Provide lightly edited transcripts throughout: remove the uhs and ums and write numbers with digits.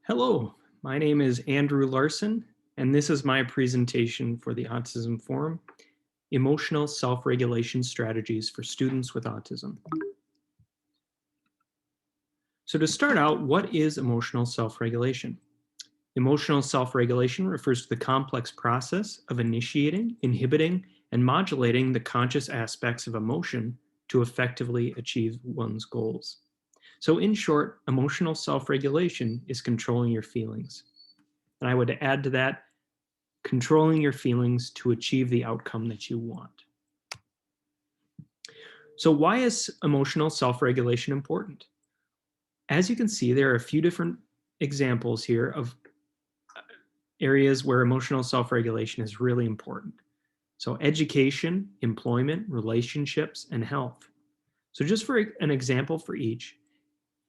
Hello, my name is Andrew Larson, and this is my presentation for the Autism Forum, Emotional Self-Regulation Strategies for Students with Autism. So to start out, what is emotional self-regulation? Emotional self-regulation refers to the complex process of initiating, inhibiting, and modulating the conscious aspects of emotion to effectively achieve one's goals. So in short, emotional self-regulation is controlling your feelings. And I would add to that, controlling your feelings to achieve the outcome that you want. So why is emotional self-regulation important? As you can see, there are a few different examples here of areas where emotional self-regulation is really important. So education, employment, relationships, and health. So just for an example for each,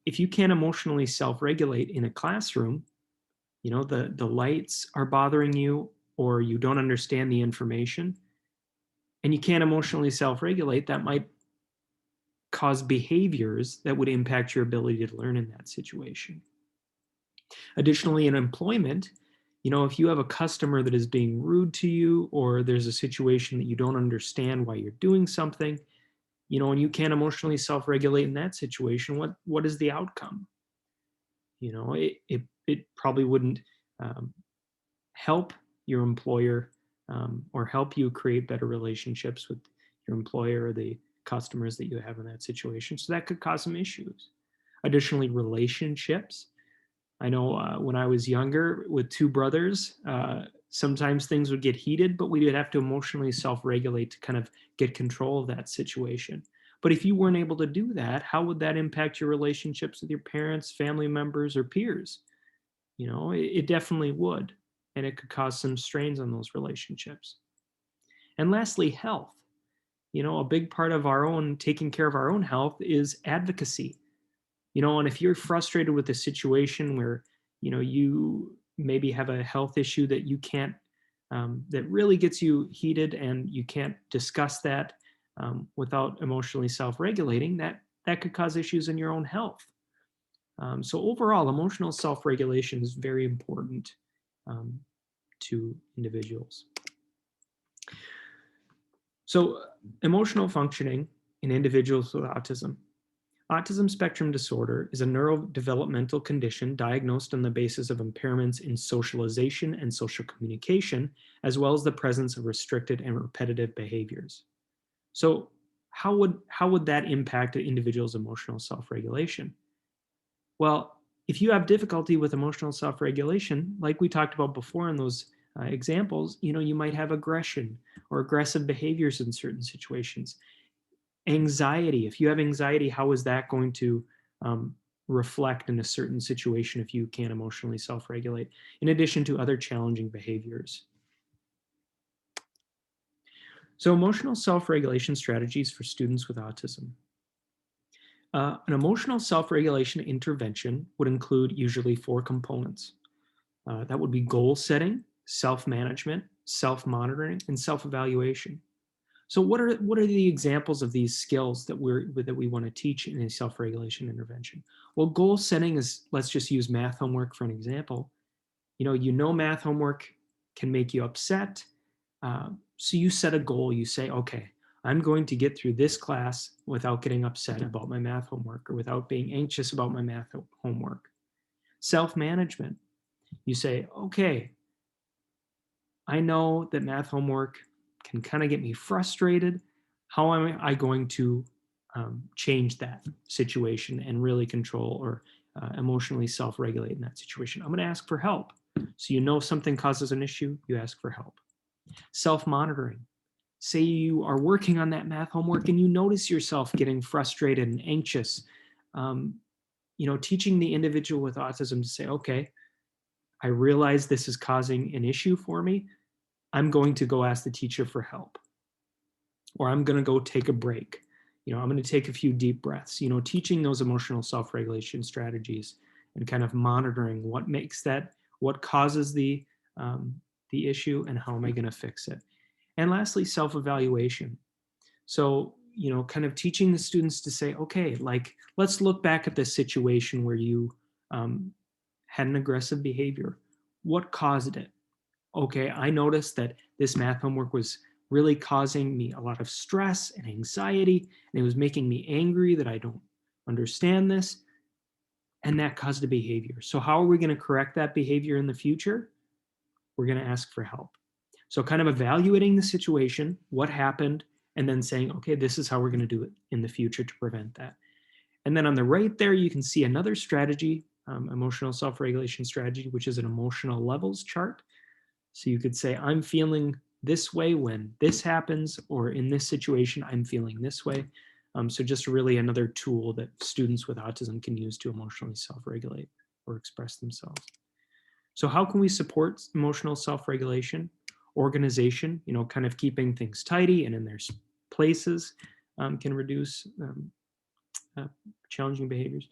if you can't emotionally self-regulate in a classroom, the lights are bothering you or you don't understand the information and you can't emotionally self-regulate, that might cause behaviors that would impact your ability to learn in that situation. Additionally, in employment, if you have a customer that is being rude to you or there's a situation that you don't understand why you're doing something, and you can't emotionally self-regulate in that situation, what is the outcome? It probably wouldn't help your employer or help you create better relationships with your employer or the customers that you have in that situation. So that could cause some issues. Additionally, relationships. I know when I was younger with two brothers, sometimes things would get heated, but we would have to emotionally self-regulate to kind of get control of that situation. But if you weren't able to do that, how would that impact your relationships with your parents, family members, or peers? It definitely would, and it could cause some strains on those relationships. And lastly, health. A big part of our own taking care of our own health is advocacy. And if you're frustrated with a situation where, you maybe have a health issue that you can't, that really gets you heated and you can't discuss that without emotionally self-regulating, that could cause issues in your own health. So overall, emotional self-regulation is very important um, to individuals. So emotional functioning in individuals with autism. Autism spectrum disorder is a neurodevelopmental condition diagnosed on the basis of impairments in socialization and social communication, as well as the presence of restricted and repetitive behaviors. So how would that impact an individual's emotional self-regulation? Well, if you have difficulty with emotional self-regulation, like we talked about before in those examples, you might have aggression or aggressive behaviors in certain situations. Anxiety, if you have anxiety, how is that going to reflect in a certain situation if you can't emotionally self-regulate, in addition to other challenging behaviors? So emotional self-regulation strategies for students with autism. An emotional self-regulation intervention would include usually 4 components. That would be goal setting, self-management, self-monitoring, and self-evaluation. So what are the examples of these skills that we want to teach in a self-regulation intervention? Well, goal setting is, let's just use math homework for an example. Math homework can make you upset. So you set a goal. You say, okay, I'm going to get through this class without getting upset about my math homework or without being anxious about my math homework. Self-management. You say, okay, I know that math homework can kind of get me frustrated. How am I going to change that situation and really control or emotionally self-regulate in that situation? I'm going to ask for help. So something causes an issue, you ask for help. Self-monitoring. Say you are working on that math homework and you notice yourself getting frustrated and anxious. Teaching the individual with autism to say, okay, I realize this is causing an issue for me. I'm going to go ask the teacher for help, or I'm going to go take a break. I'm going to take a few deep breaths, teaching those emotional self-regulation strategies and kind of monitoring what causes the issue and how am I going to fix it. And lastly, self-evaluation. So, kind of teaching the students to say, okay, like, let's look back at this situation where you had an aggressive behavior. What caused it? Okay, I noticed that this math homework was really causing me a lot of stress and anxiety, and it was making me angry that I don't understand this, and that caused a behavior. So how are we going to correct that behavior in the future? We're going to ask for help. So kind of evaluating the situation, what happened, and then saying, okay, this is how we're going to do it in the future to prevent that. And then on the right there, you can see another strategy, emotional self-regulation strategy, which is an emotional levels chart. So you could say, I'm feeling this way when this happens, or in this situation, I'm feeling this way. So just really another tool that students with autism can use to emotionally self-regulate or express themselves. So how can we support emotional self-regulation? Organization, kind of keeping things tidy and in their places can reduce uh, challenging behaviors.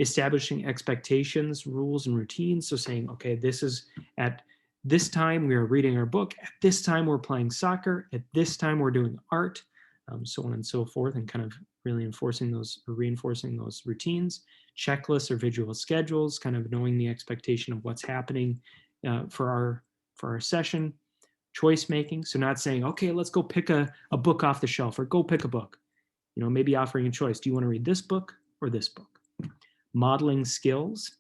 Establishing expectations, rules, and routines. So saying, okay, this is at this time we are reading our book, at this time we're playing soccer, at this time we're doing art, so on and so forth, and kind of really enforcing those or reinforcing those routines. Checklists or visual schedules, kind of knowing the expectation of what's happening for our session. Choice making, so not saying, okay, let's go pick a book off the shelf, or go pick a book. Maybe offering a choice. Do you want to read this book or this book? Modeling skills.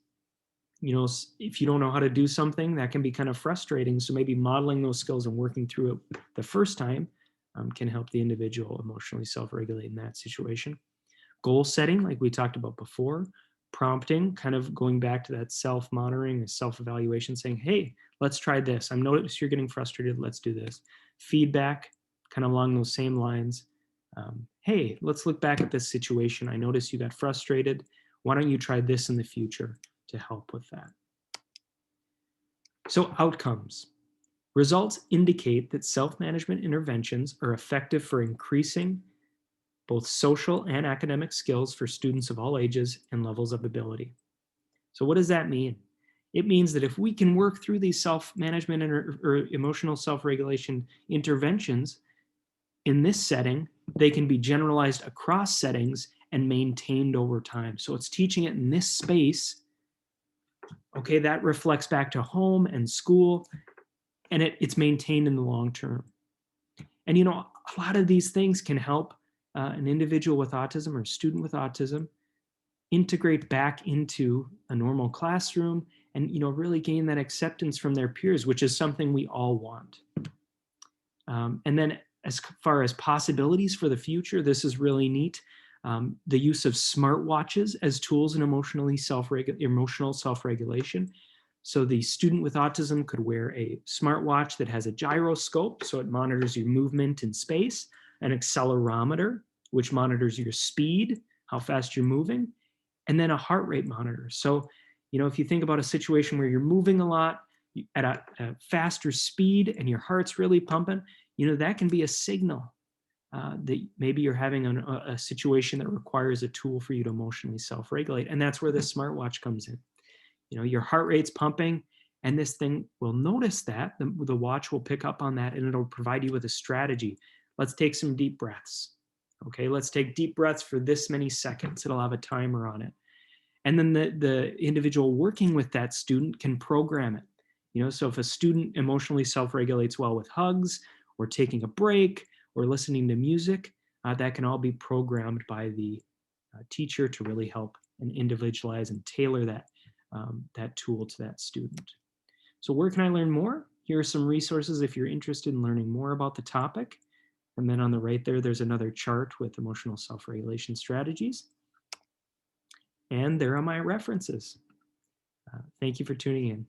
If you don't know how to do something, that can be kind of frustrating. So maybe modeling those skills and working through it the first time can help the individual emotionally self-regulate in that situation. Goal setting, like we talked about before. Prompting, kind of going back to that self-monitoring and self-evaluation, saying, hey, let's try this. I noticed you're getting frustrated. Let's do this. Feedback, kind of along those same lines. Hey, let's look back at this situation. I noticed you got frustrated. Why don't you try this in the future to help with that? So outcomes. Results indicate that self-management interventions are effective for increasing both social and academic skills for students of all ages and levels of ability. So what does that mean? It means that if we can work through these self-management or emotional self-regulation interventions in this setting, they can be generalized across settings and maintained over time. So it's teaching it in this space. Okay, that reflects back to home and school, and it's maintained in the long term. And a lot of these things can help an individual with autism or a student with autism integrate back into a normal classroom and really gain that acceptance from their peers, which is something we all want. And then as far as possibilities for the future, this is really neat. The use of smartwatches as tools in emotional self-regulation. So the student with autism could wear a smartwatch that has a gyroscope, so it monitors your movement in space, an accelerometer, which monitors your speed, how fast you're moving, and then a heart rate monitor. So, if you think about a situation where you're moving a lot at a faster speed and your heart's really pumping, that can be a signal that maybe you're having a situation that requires a tool for you to emotionally self-regulate. And that's where the smartwatch comes in. Your heart rate's pumping, and this thing will notice that. The watch will pick up on that, and it'll provide you with a strategy. Let's take some deep breaths. Okay, let's take deep breaths for this many seconds. It'll have a timer on it. And then the individual working with that student can program it. So if a student emotionally self-regulates well with hugs or taking a break or listening to music, that can all be programmed by the teacher to really help and individualize and tailor that tool to that student. So where can I learn more? Here are some resources if you're interested in learning more about the topic. And then on the right there's another chart with emotional self-regulation strategies. And there are my references. Thank you for tuning in.